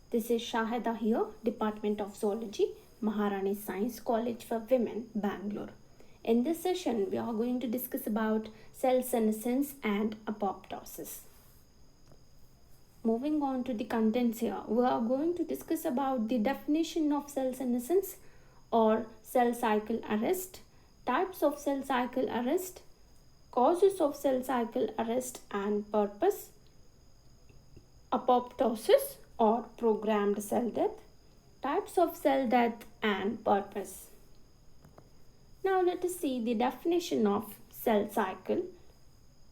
This is Shahida here, Department of Zoology, Maharani Science College for Women, Bangalore. In this session, we are going to discuss about cell senescence and apoptosis. Moving on to the contents here, we are going to discuss about the definition of cell senescence or cell cycle arrest, types of cell cycle arrest, causes of cell cycle arrest and purpose, apoptosis or programmed cell death, types of cell death and purpose. Now let us see the definition of cell cycle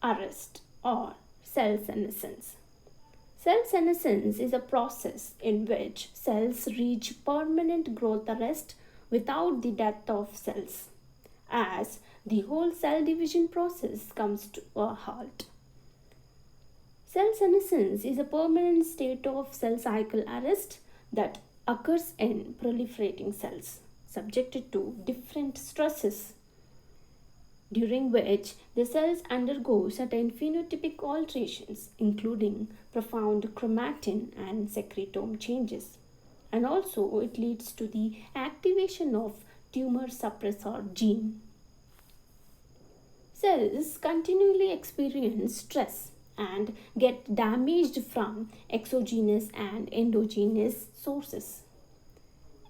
arrest or cell senescence. Cell senescence is a process in which cells reach permanent growth arrest without the death of cells, as the whole cell division process comes to a halt. Cell senescence is a permanent state of cell cycle arrest that occurs in proliferating cells subjected to different stresses, during which the cells undergo certain phenotypic alterations, including profound chromatin and secretome changes. And also it leads to the activation of tumor suppressor gene. Cells continually experience stress and get damaged from exogenous and endogenous sources,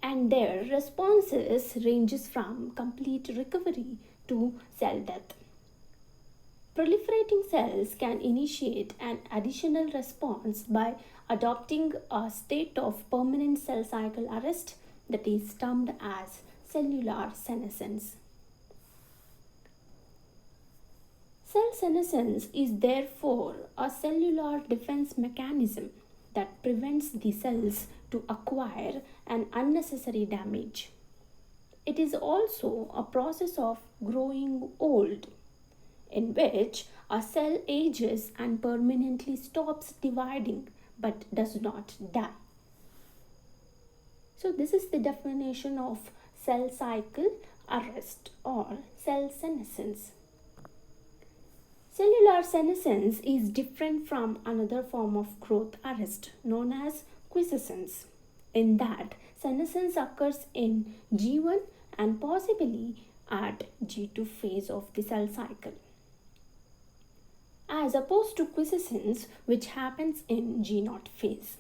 and their responses ranges from complete recovery to cell death. Proliferating cells can initiate an additional response by adopting a state of permanent cell cycle arrest that is termed as cellular senescence. Cell senescence is therefore a cellular defense mechanism that prevents the cells to acquire an unnecessary damage. It is also a process of growing old, in which a cell ages and permanently stops dividing but does not die. So this is the definition of cell cycle arrest or cell senescence. Cellular senescence is different from another form of growth arrest known as quiescence, in that senescence occurs in G1 and possibly at G2 phase of the cell cycle, as opposed to quiescence which happens in G0 phase.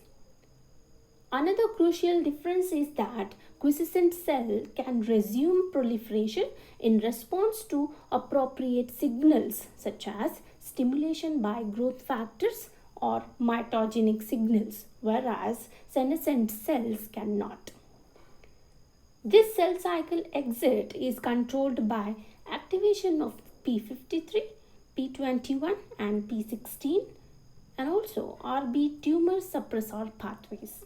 Another crucial difference is that quiescent cell can resume proliferation in response to appropriate signals such as stimulation by growth factors or mitogenic signals, whereas senescent cells cannot. This cell cycle exit is controlled by activation of P53, P21 and P16 and also RB tumor suppressor pathways.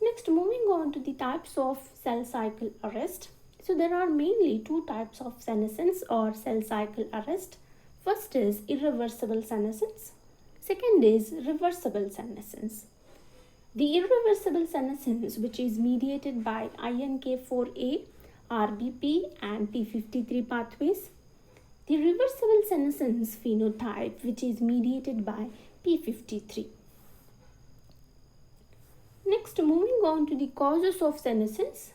Next, moving on to the types of cell cycle arrest. So there are mainly two types of senescence or cell cycle arrest. First is irreversible senescence. Second is reversible senescence. The irreversible senescence, which is mediated by INK4A, RBP and P53 pathways. The reversible senescence phenotype, which is mediated by P53. Next, moving on to the causes of senescence.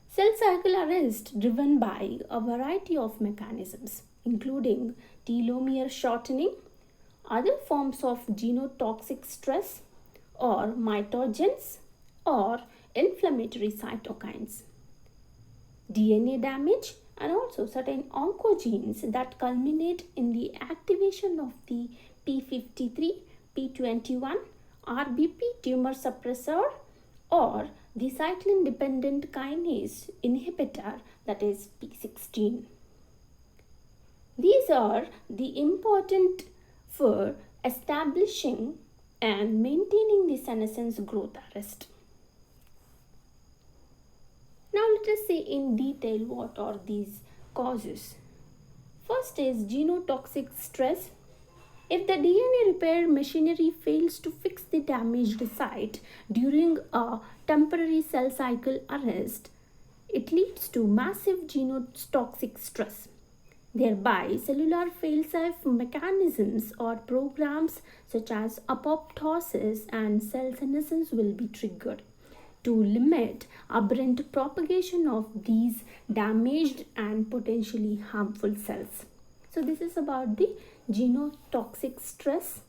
Cell cycle arrest driven by a variety of mechanisms, including telomere shortening, other forms of genotoxic stress, or mitogens, or inflammatory cytokines, DNA damage, and also certain oncogenes that culminate in the activation of the P53, P21, RBP tumor suppressor or the cyclin dependent kinase inhibitor, that is P16. These are the important for establishing and maintaining the senescence growth arrest. Now let us see in detail what are these causes. First is genotoxic stress. If the DNA repair machinery fails to fix the damaged site during a temporary cell cycle arrest, it leads to massive genotoxic stress. Thereby, cellular fail-safe mechanisms or programs such as apoptosis and cell senescence will be triggered to limit aberrant propagation of these damaged and potentially harmful cells. So this is about the genotoxic stress.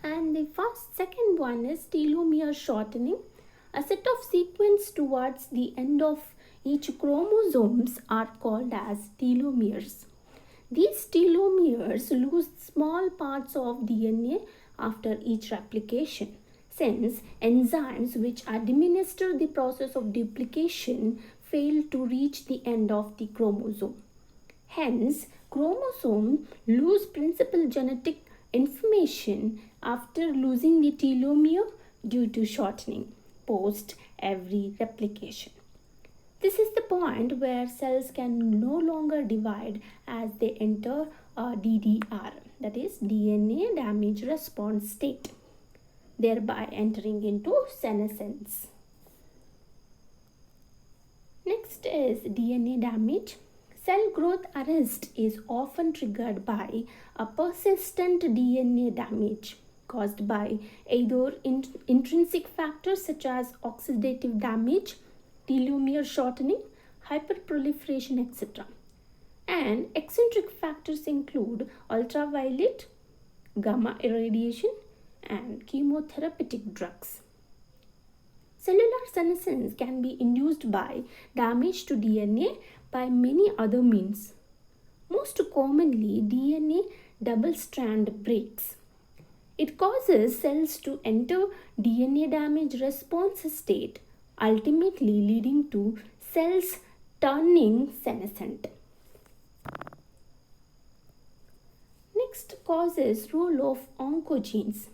And the second one is telomere shortening. A set of sequence towards the end of each chromosomes are called as telomeres. These telomeres lose small parts of DNA after each replication, since enzymes which administer the process of duplication fail to reach the end of the chromosome. Hence, chromosomes lose principal genetic information after losing the telomere due to shortening post every replication. This is the point where cells can no longer divide as they enter DDR, that is DNA damage response state, thereby entering into senescence. Next is DNA damage. Cell growth arrest is often triggered by a persistent DNA damage caused by either intrinsic factors such as oxidative damage, telomere shortening, hyperproliferation, etc. And eccentric factors include ultraviolet, gamma irradiation, and chemotherapeutic drugs. Cellular senescence can be induced by damage to DNA by many other means. Most commonly, DNA double-strand breaks. It causes cells to enter DNA damage response state, ultimately leading to cells turning senescent. Next cause is role of oncogenes.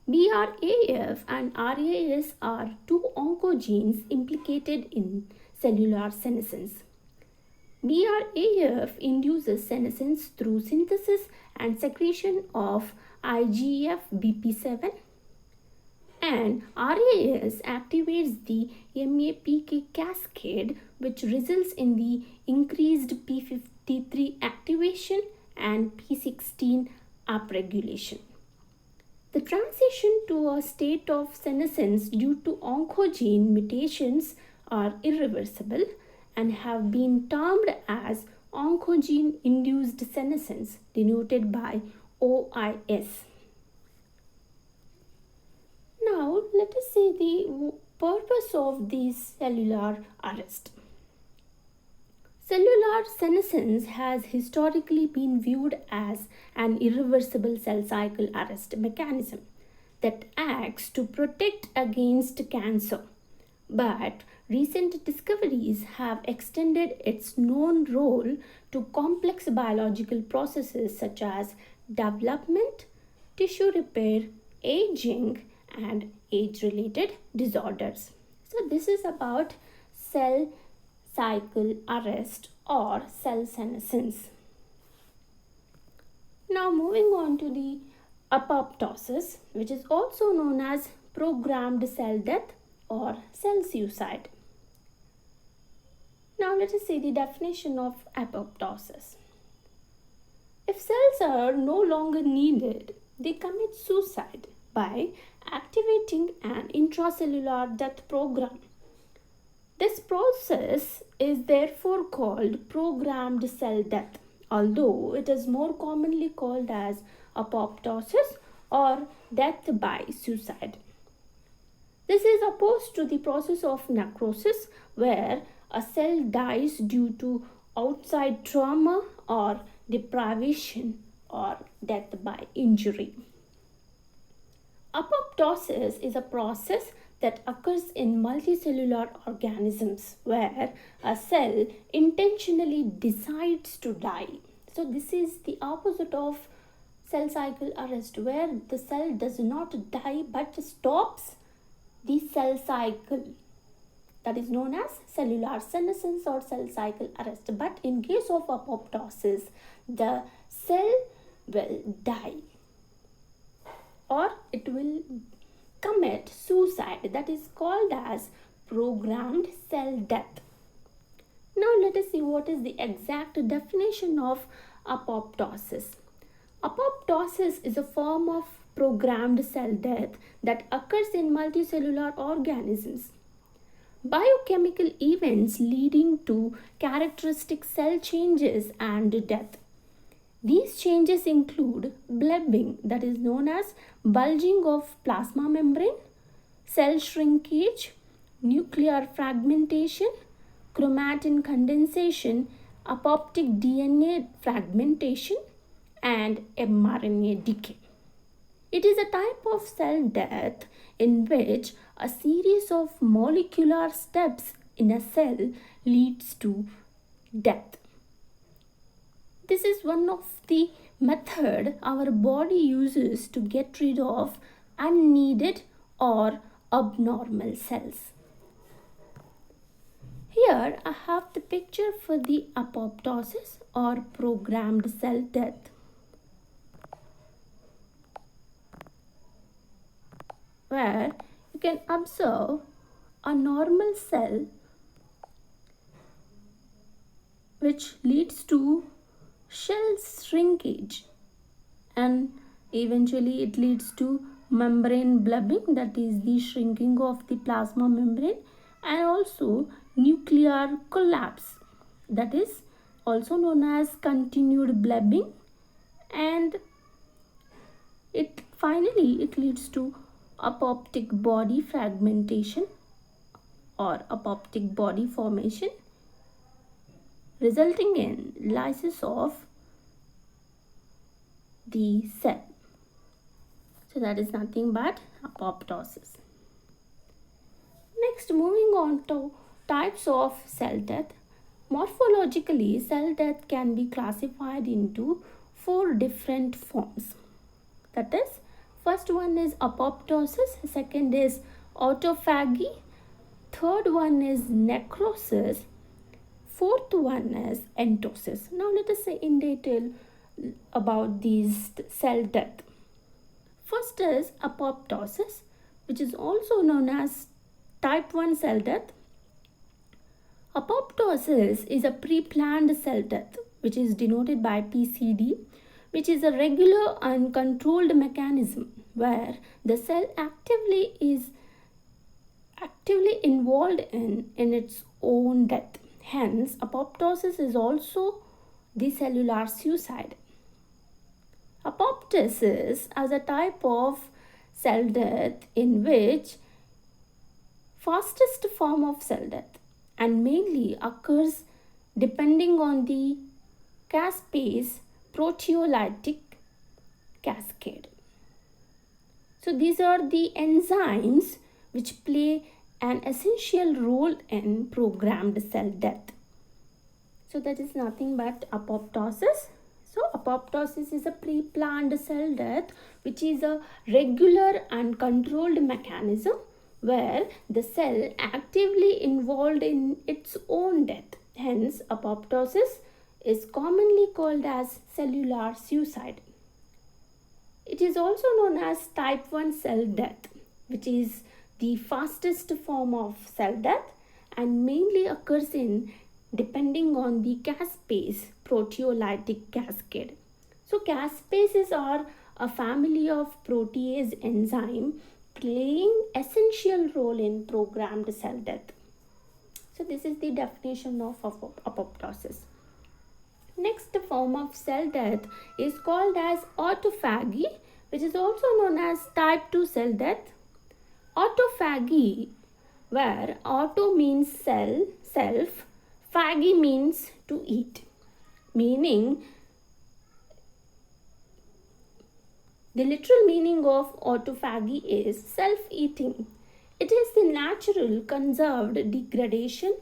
BRAF and RAS are two oncogenes implicated in cellular senescence. BRAF induces senescence through synthesis and secretion of IGF-BP7, and RAS activates the MAPK cascade, which results in the increased p53 activation and p16 upregulation. The transition to a state of senescence due to oncogene mutations are irreversible and have been termed as oncogene-induced senescence, denoted by OIS. Now, let us see the purpose of this cellular arrest. Cellular senescence has historically been viewed as an irreversible cell cycle arrest mechanism that acts to protect against cancer. But recent discoveries have extended its known role to complex biological processes such as development, tissue repair, aging, and age-related disorders. So this is about cell cycle arrest or cell senescence. Now moving on to the apoptosis, which is also known as programmed cell death or cell suicide. Now let us see the definition of apoptosis. If cells are no longer needed, they commit suicide by activating an intracellular death program. This process is therefore called programmed cell death, although it is more commonly called as apoptosis or death by suicide. This is opposed to the process of necrosis, where a cell dies due to outside trauma or deprivation or death by injury. Apoptosis is a process that occurs in multicellular organisms where a cell intentionally decides to die. So this is the opposite of cell cycle arrest, where the cell does not die but stops the cell cycle. That is known as cellular senescence or cell cycle arrest. But in case of apoptosis, the cell will die or it will commit suicide. That is called as programmed cell death. Now let us see what is the exact definition of apoptosis. Apoptosis is a form of programmed cell death that occurs in multicellular organisms. Biochemical events leading to characteristic cell changes and death. These changes include blebbing, that is known as bulging of plasma membrane, cell shrinkage, nuclear fragmentation, chromatin condensation, apoptic DNA fragmentation, and mRNA decay. It is a type of cell death in which a series of molecular steps in a cell leads to death. This is one of the method our body uses to get rid of unneeded or abnormal cells. Here I have the picture for the apoptosis or programmed cell death. Where you can observe a normal cell which leads to cell shrinkage and eventually it leads to membrane blebbing, that is the shrinking of the plasma membrane, and also nuclear collapse, that is also known as continued blebbing, and it leads to apoptic body fragmentation or apoptic body formation, resulting in lysis of the cell. So that is nothing but apoptosis. Next, moving on to types of cell death. Morphologically, cell death can be classified into 4 different forms. That is, first one is apoptosis, second is autophagy, third one is necrosis, fourth one is entosis. Now let us say in detail about these cell death. First is apoptosis, which is also known as type 1 cell death. Apoptosis is a pre-planned cell death, which is denoted by PCD, which is a regular and controlled mechanism where the cell is actively involved in its own death. Hence, apoptosis is also the cellular suicide. Apoptosis as a type of cell death in which fastest form of cell death and mainly occurs depending on the caspase proteolytic cascade. So these are the enzymes which play an essential role in programmed cell death. So that is nothing but apoptosis. So apoptosis is a pre-planned cell death which is a regular and controlled mechanism where the cell actively involved in its own death. Hence, apoptosis is commonly called as cellular suicide. It is also known as type 1 cell death, which is the fastest form of cell death and mainly occurs in depending on the caspase proteolytic cascade. So caspases are a family of protease enzyme playing essential role in programmed cell death. So this is the definition of apoptosis. Next form of cell death is called as autophagy, which is also known as type 2 cell death. Autophagy, where auto means cell, self, phagy means to eat, meaning the literal meaning of autophagy is self-eating. It is the natural conserved degradation,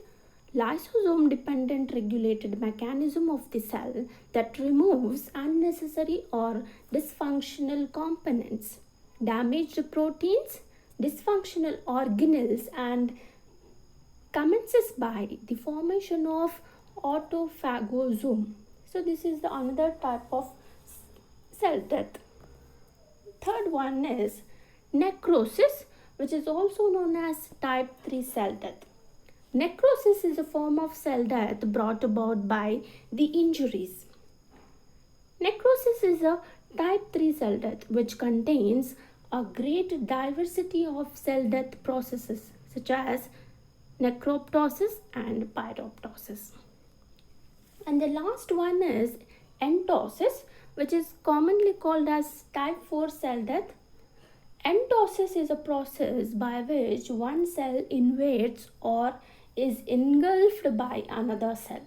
lysosome dependent regulated mechanism of the cell that removes unnecessary or dysfunctional components, damaged proteins, dysfunctional organelles, and commences by the formation of autophagosome. So this is the another type of cell death. Third one is necrosis, which is also known as type 3 cell death. Necrosis is a form of cell death brought about by the injuries. Necrosis is a type 3 cell death which contains a great diversity of cell death processes such as necroptosis and pyroptosis. And the last one is entosis, which is commonly called as type 4 cell death. Entosis is a process by which one cell invades or is engulfed by another cell.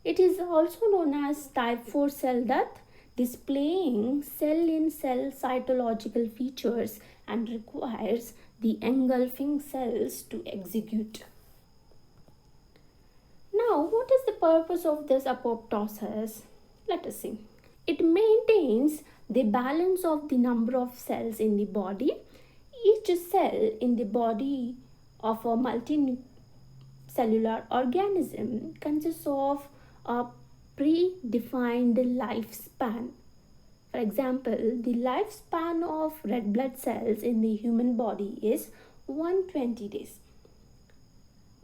It is also known as type 4 cell death, displaying cell in cell cytological features and requires the engulfing cells to execute. Now, what is the purpose of this apoptosis? Let us see. It maintains the balance of the number of cells in the body. Each cell in the body of a multicellular organism consists of a predefined lifespan. For example, the lifespan of red blood cells in the human body is 120 days.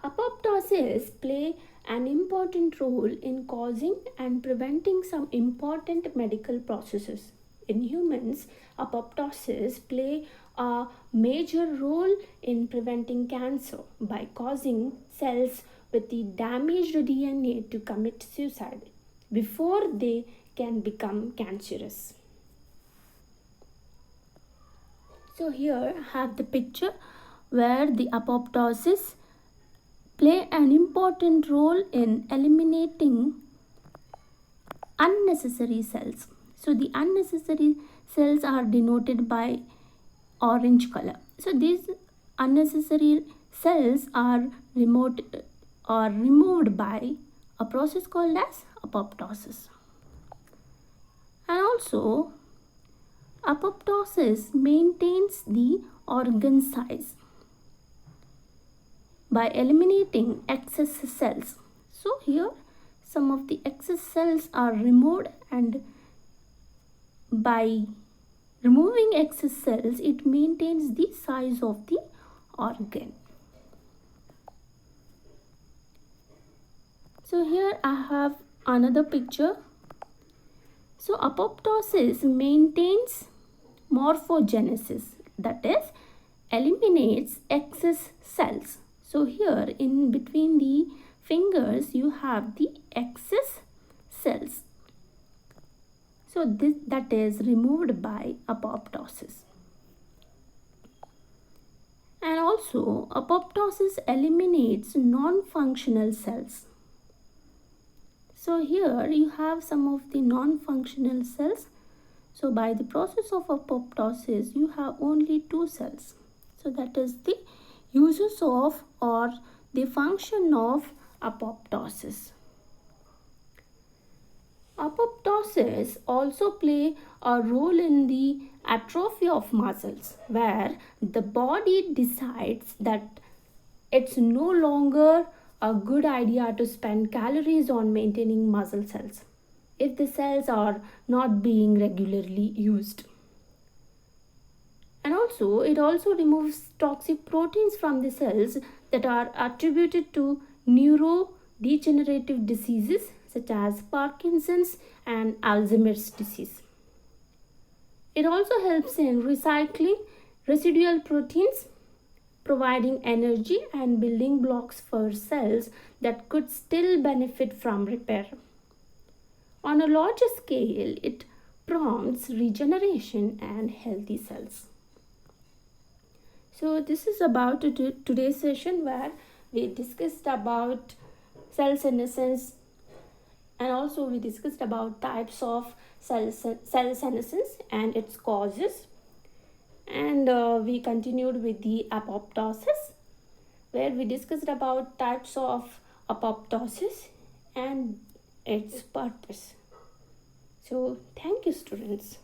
Apoptosis play an important role in causing and preventing some important medical processes. In humans, apoptosis play a major role in preventing cancer by causing cells with the damaged DNA to commit suicide before they can become cancerous. So here I have the picture where the apoptosis play an important role in eliminating unnecessary cells. So the unnecessary cells are denoted by orange color. So these unnecessary cells are removed by a process called as apoptosis. And also apoptosis maintains the organ size by eliminating excess cells. So here some of the excess cells are removed, and by removing excess cells it maintains the size of the organ. So here I have another picture. So apoptosis maintains morphogenesis, that is eliminates excess cells. So here in between the fingers you have the excess cells. So that is removed by apoptosis. And also apoptosis eliminates non-functional cells. So here you have some of the non-functional cells. So by the process of apoptosis you have only 2 cells. So that is the uses of or the function of apoptosis. Apoptosis also play a role in the atrophy of muscles, where the body decides that it's no longer a good idea to spend calories on maintaining muscle cells if the cells are not being regularly used. And also it also removes toxic proteins from the cells that are attributed to neurodegenerative diseases such as Parkinson's and Alzheimer's disease. It also helps in recycling residual proteins, providing energy and building blocks for cells that could still benefit from repair. On a larger scale, it prompts regeneration and healthy cells. So this is about today's session, where we discussed about cell senescence, and also we discussed about types of cell senescence and its causes. And we continued with the apoptosis, where we discussed about types of apoptosis and its purpose. So thank you, students.